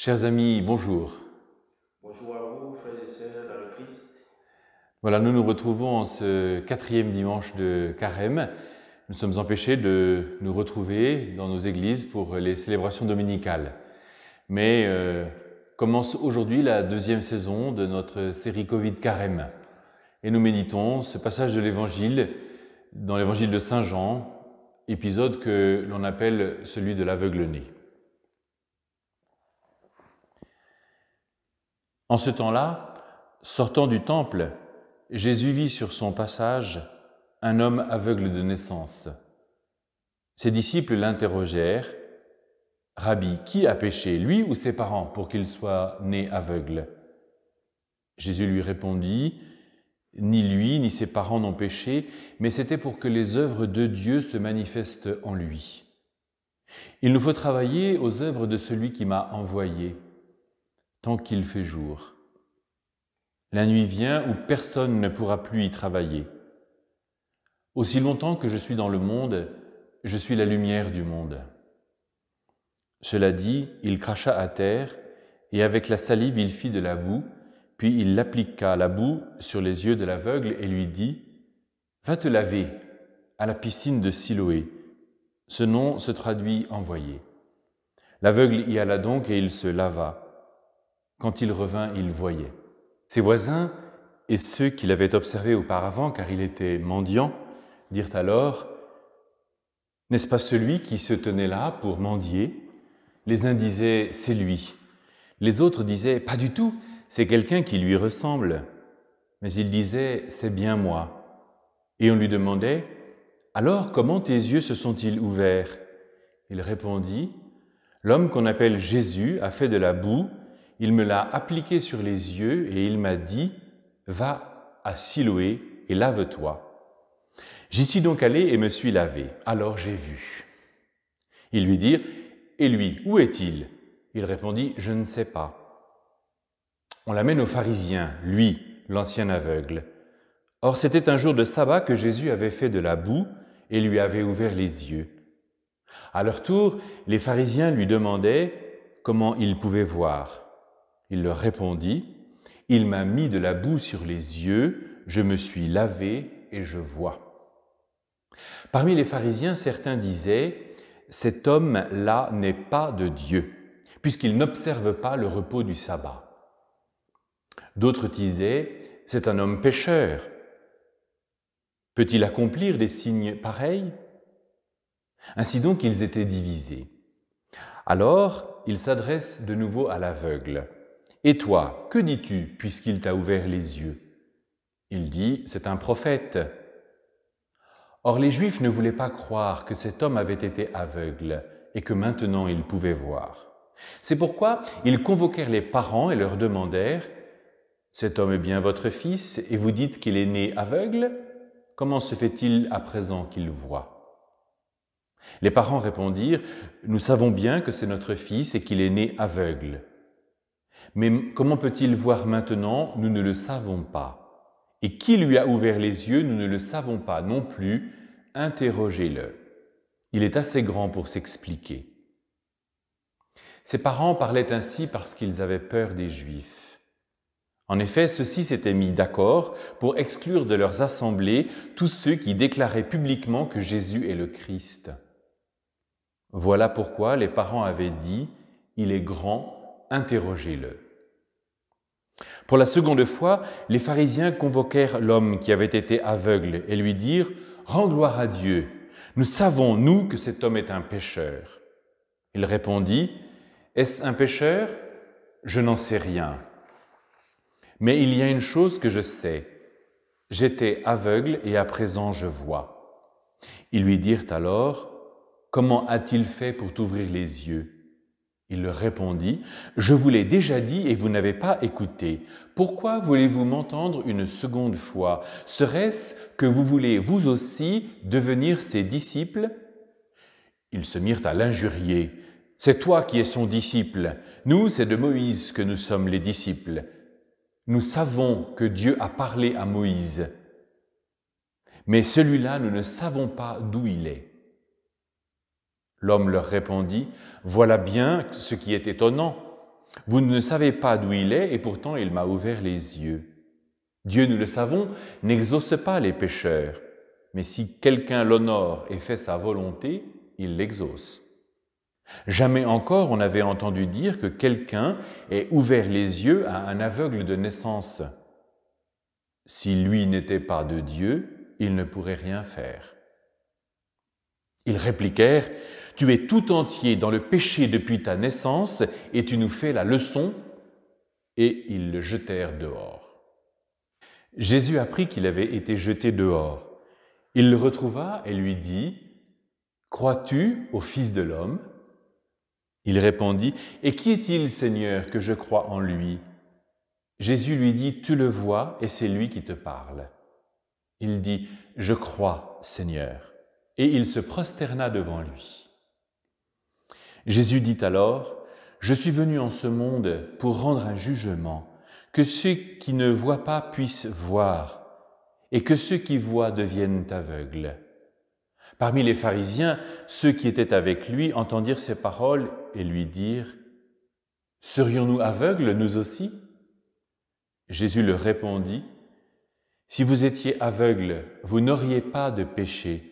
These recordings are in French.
Chers amis, bonjour. Bonjour à vous, frères et sœurs dans le Christ. Voilà, nous nous retrouvons en ce 4e dimanche de Carême. Nous sommes empêchés de nous retrouver dans nos églises pour les célébrations dominicales. Mais commence aujourd'hui la 2e saison de notre série Covid Carême. Et nous méditons ce passage de l'Évangile, dans l'Évangile de Saint Jean, épisode que l'on appelle celui de l'aveugle-né. En ce temps-là, sortant du temple, Jésus vit sur son passage un homme aveugle de naissance. Ses disciples l'interrogèrent « Rabbi, qui a péché, lui ou ses parents, pour qu'il soit né aveugle ?» Jésus lui répondit « Ni lui, ni ses parents n'ont péché, mais c'était pour que les œuvres de Dieu se manifestent en lui. Il nous faut travailler aux œuvres de celui qui m'a envoyé, tant qu'il fait jour. La nuit vient où personne ne pourra plus y travailler. Aussi longtemps que je suis dans le monde, je suis la lumière du monde. » Cela dit, il cracha à terre, et avec la salive il fit de la boue, puis il appliqua la boue sur les yeux de l'aveugle et lui dit « Va te laver à la piscine de Siloé ». Ce nom se traduit « envoyé ». L'aveugle y alla donc et il se lava. Quand il revint, il voyait. Ses voisins et ceux qui l'avaient observé auparavant, car il était mendiant, dirent alors « N'est-ce pas celui qui se tenait là pour mendier ?» Les uns disaient « C'est lui ». Les autres disaient « Pas du tout, c'est quelqu'un qui lui ressemble ». Mais il disait « C'est bien moi ». Et on lui demandait « Alors comment tes yeux se sont-ils ouverts ?» Il répondit « L'homme qu'on appelle Jésus a fait de la boue, il me l'a appliqué sur les yeux et il m'a dit « Va à Siloé et lave-toi ». J'y suis donc allé et me suis lavé, alors j'ai vu. Ils lui dirent « Et lui, où est-il » Il répondit « Je ne sais pas ». On l'amène aux pharisiens, lui, l'ancien aveugle. Or c'était un jour de sabbat que Jésus avait fait de la boue et lui avait ouvert les yeux. À leur tour, les pharisiens lui demandaient comment il pouvait voir. Il leur répondit « Il m'a mis de la boue sur les yeux, je me suis lavé et je vois. » Parmi les pharisiens, certains disaient « Cet homme-là n'est pas de Dieu, puisqu'il n'observe pas le repos du sabbat. » D'autres disaient « C'est un homme pécheur. Peut-il accomplir des signes pareils ?» Ainsi donc, ils étaient divisés. Alors, il s'adresse de nouveau à l'aveugle. « Et toi, que dis-tu, puisqu'il t'a ouvert les yeux ?» Il dit « C'est un prophète. » Or, les Juifs ne voulaient pas croire que cet homme avait été aveugle et que maintenant il pouvait voir. C'est pourquoi ils convoquèrent les parents et leur demandèrent « Cet homme est bien votre fils et vous dites qu'il est né aveugle ? Comment se fait-il à présent qu'il voit ?» Les parents répondirent « Nous savons bien que c'est notre fils et qu'il est né aveugle. Mais comment peut-il voir maintenant? Nous ne le savons pas. Et qui lui a ouvert les yeux? Nous ne le savons pas non plus. Interrogez-le. Il est assez grand pour s'expliquer. » Ses parents parlaient ainsi parce qu'ils avaient peur des Juifs. En effet, ceux-ci s'étaient mis d'accord pour exclure de leurs assemblées tous ceux qui déclaraient publiquement que Jésus est le Christ. Voilà pourquoi les parents avaient dit « Il est grand, interrogez-le. » Pour la seconde fois, les pharisiens convoquèrent l'homme qui avait été aveugle et lui dirent « Rends gloire à Dieu, nous savons, nous, que cet homme est un pécheur. » Il répondit « Est-ce un pécheur? Je n'en sais rien. Mais il y a une chose que je sais, j'étais aveugle et à présent je vois. » Ils lui dirent alors « Comment a-t-il fait pour t'ouvrir les yeux ?» Il leur répondit « Je vous l'ai déjà dit et vous n'avez pas écouté. Pourquoi voulez-vous m'entendre une seconde fois? Serait-ce que vous voulez vous aussi devenir ses disciples ?» Ils se mirent à l'injurier. « C'est toi qui es son disciple. Nous, c'est de Moïse que nous sommes les disciples. Nous savons que Dieu a parlé à Moïse. Mais celui-là, nous ne savons pas d'où il est. » L'homme leur répondit « Voilà bien ce qui est étonnant. Vous ne savez pas d'où il est, et pourtant il m'a ouvert les yeux. Dieu, nous le savons, n'exauce pas les pécheurs, mais si quelqu'un l'honore et fait sa volonté, il l'exauce. Jamais encore on n'avait entendu dire que quelqu'un ait ouvert les yeux à un aveugle de naissance. Si lui n'était pas de Dieu, il ne pourrait rien faire. Ils répliquèrent, « Tu es tout entier dans le péché depuis ta naissance et tu nous fais la leçon » et ils le jetèrent dehors. Jésus apprit qu'il avait été jeté dehors. Il le retrouva et lui dit, « Crois-tu au Fils de l'homme » Il répondit, « Et qui est-il, Seigneur, que je croie en lui » Jésus lui dit, « Tu le vois et c'est lui qui te parle. » Il dit, « Je crois, Seigneur. » Et il se prosterna devant lui. Jésus dit alors, « Je suis venu en ce monde pour rendre un jugement, que ceux qui ne voient pas puissent voir, et que ceux qui voient deviennent aveugles. » Parmi les pharisiens, ceux qui étaient avec lui entendirent ces paroles et lui dirent, « Serions-nous aveugles, nous aussi ?» Jésus leur répondit, « Si vous étiez aveugles, vous n'auriez pas de péché.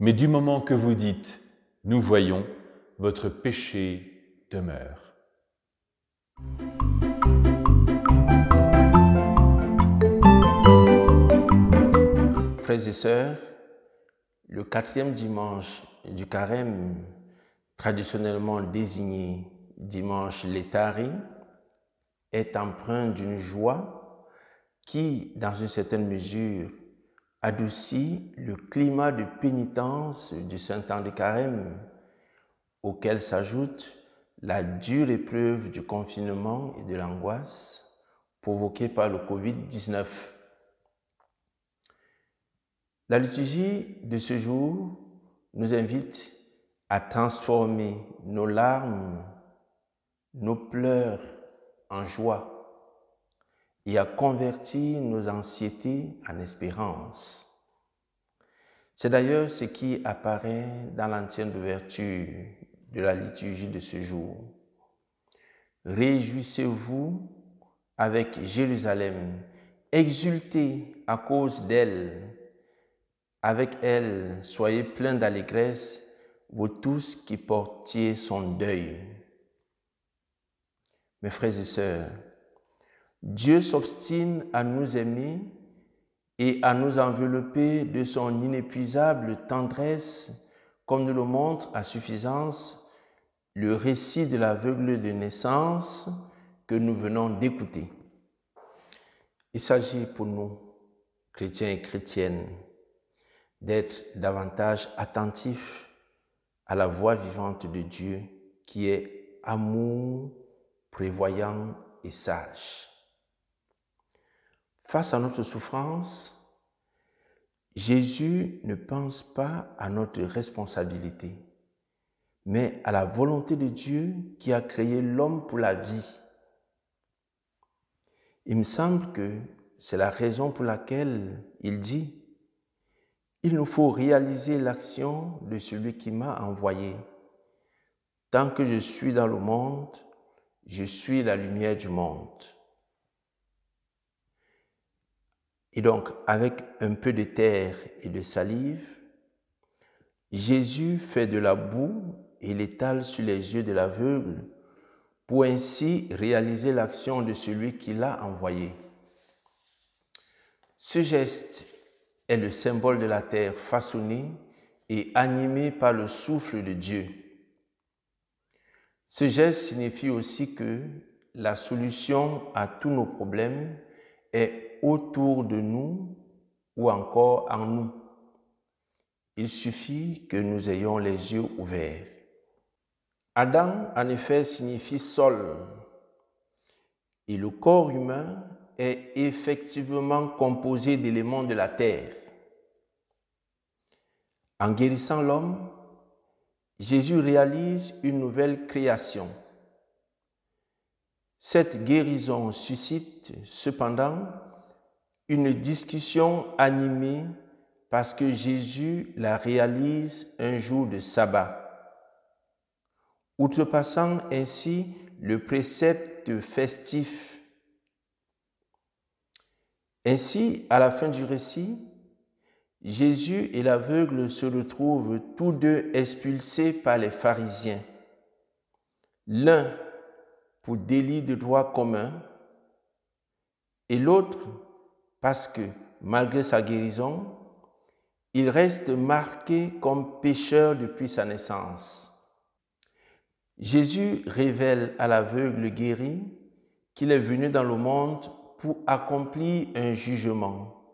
Mais du moment que vous dites « Nous voyons », votre péché demeure. Frères et sœurs, le 4e dimanche du carême, traditionnellement désigné dimanche Léthari, est empreint d'une joie qui, dans une certaine mesure, adoucit le climat de pénitence du Saint-Temps de Carême, auquel s'ajoute la dure épreuve du confinement et de l'angoisse provoquée par le Covid-19. La liturgie de ce jour nous invite à transformer nos larmes, nos pleurs en joie et à convertir nos anxiétés en espérance. C'est d'ailleurs ce qui apparaît dans l'antienne d'ouverture de la liturgie de ce jour. Réjouissez-vous avec Jérusalem, exultez à cause d'elle. Avec elle, soyez pleins d'allégresse, vous tous qui portiez son deuil. Mes frères et sœurs, Dieu s'obstine à nous aimer et à nous envelopper de son inépuisable tendresse, comme nous le montre à suffisance le récit de l'aveugle de naissance que nous venons d'écouter. Il s'agit pour nous, chrétiens et chrétiennes, d'être davantage attentifs à la voix vivante de Dieu qui est amour, prévoyant et sage. Face à notre souffrance, Jésus ne pense pas à notre responsabilité, mais à la volonté de Dieu qui a créé l'homme pour la vie. Il me semble que c'est la raison pour laquelle il dit « Il nous faut réaliser l'action de celui qui m'a envoyé. Tant que je suis dans le monde, je suis la lumière du monde. » Et donc, avec un peu de terre et de salive, Jésus fait de la boue et l'étale sur les yeux de l'aveugle pour ainsi réaliser l'action de celui qui l'a envoyé. Ce geste est le symbole de la terre façonnée et animée par le souffle de Dieu. Ce geste signifie aussi que la solution à tous nos problèmes est autour de nous ou encore en nous. Il suffit que nous ayons les yeux ouverts. Adam, en effet, signifie sol. Et le corps humain est effectivement composé d'éléments de la terre. En guérissant l'homme, Jésus réalise une nouvelle création. Cette guérison suscite cependant une discussion animée parce que Jésus la réalise un jour de sabbat, outrepassant ainsi le précepte festif. Ainsi, à la fin du récit, Jésus et l'aveugle se retrouvent tous deux expulsés par les pharisiens. L'un pour délit de droit commun et l'autre parce que, malgré sa guérison, il reste marqué comme pécheur depuis sa naissance. Jésus révèle à l'aveugle guéri qu'il est venu dans le monde pour accomplir un jugement,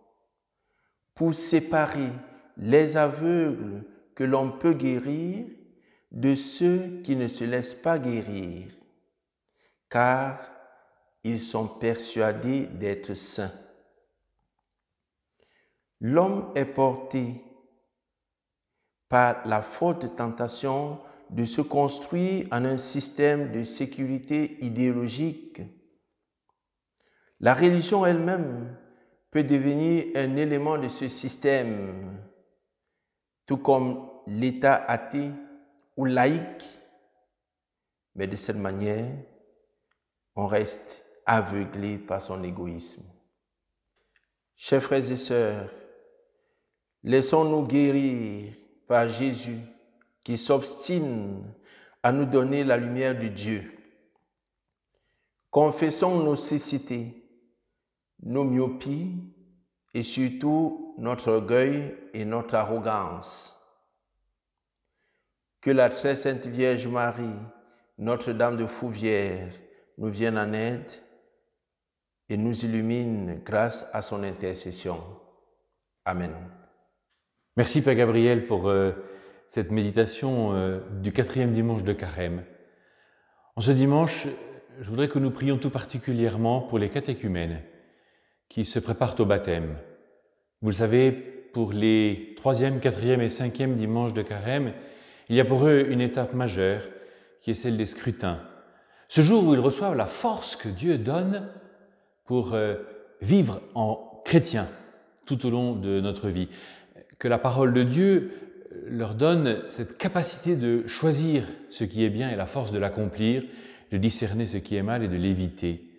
pour séparer les aveugles que l'on peut guérir de ceux qui ne se laissent pas guérir, car ils sont persuadés d'être saints. L'homme est porté par la forte tentation de se construire en un système de sécurité idéologique. La religion elle-même peut devenir un élément de ce système, tout comme l'État athée ou laïque, mais de cette manière, on reste aveuglé par son égoïsme. Chers frères et sœurs, laissons-nous guérir par Jésus qui s'obstine à nous donner la lumière de Dieu. Confessons nos cécités, nos myopies et surtout notre orgueil et notre arrogance. Que la très sainte Vierge Marie, Notre-Dame de Fouvière, nous vienne en aide et nous illumine grâce à son intercession. Amen. Merci Père Gabriel pour cette méditation du 4e dimanche de Carême. En ce dimanche, je voudrais que nous prions tout particulièrement pour les catéchumènes qui se préparent au baptême. Vous le savez, pour les 3e, 4e et 5e dimanches de Carême, il y a pour eux une étape majeure qui est celle des scrutins. Ce jour où ils reçoivent la force que Dieu donne pour vivre en chrétien tout au long de notre vie. Que la parole de Dieu leur donne cette capacité de choisir ce qui est bien et la force de l'accomplir, de discerner ce qui est mal et de l'éviter.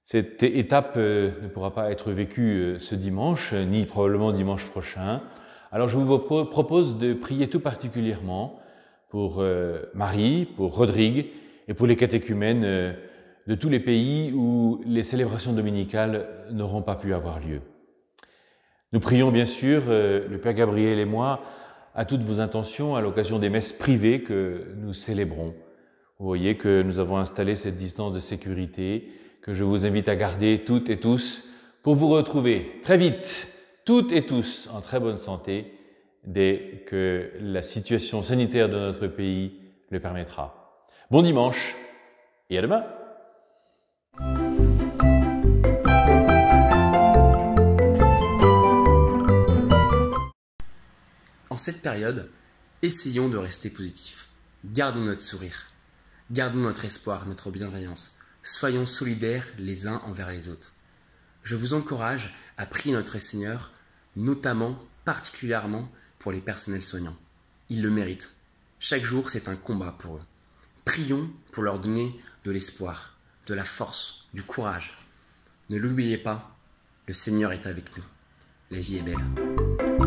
Cette étape ne pourra pas être vécue ce dimanche, ni probablement dimanche prochain. Alors je vous propose de prier tout particulièrement pour Marie, pour Rodrigue et pour les catéchumènes de tous les pays où les célébrations dominicales n'auront pas pu avoir lieu. Nous prions bien sûr, le Père Gabriel et moi, à toutes vos intentions à l'occasion des messes privées que nous célébrons. Vous voyez que nous avons installé cette distance de sécurité que je vous invite à garder toutes et tous pour vous retrouver très vite, toutes et tous en très bonne santé, dès que la situation sanitaire de notre pays le permettra. Bon dimanche et à demain! En cette période, essayons de rester positifs. Gardons notre sourire. Gardons notre espoir, notre bienveillance. Soyons solidaires les uns envers les autres. Je vous encourage à prier notre Seigneur, notamment, particulièrement pour les personnels soignants. Ils le méritent. Chaque jour, c'est un combat pour eux. Prions pour leur donner de l'espoir, de la force, du courage. Ne l'oubliez pas, le Seigneur est avec nous. La vie est belle.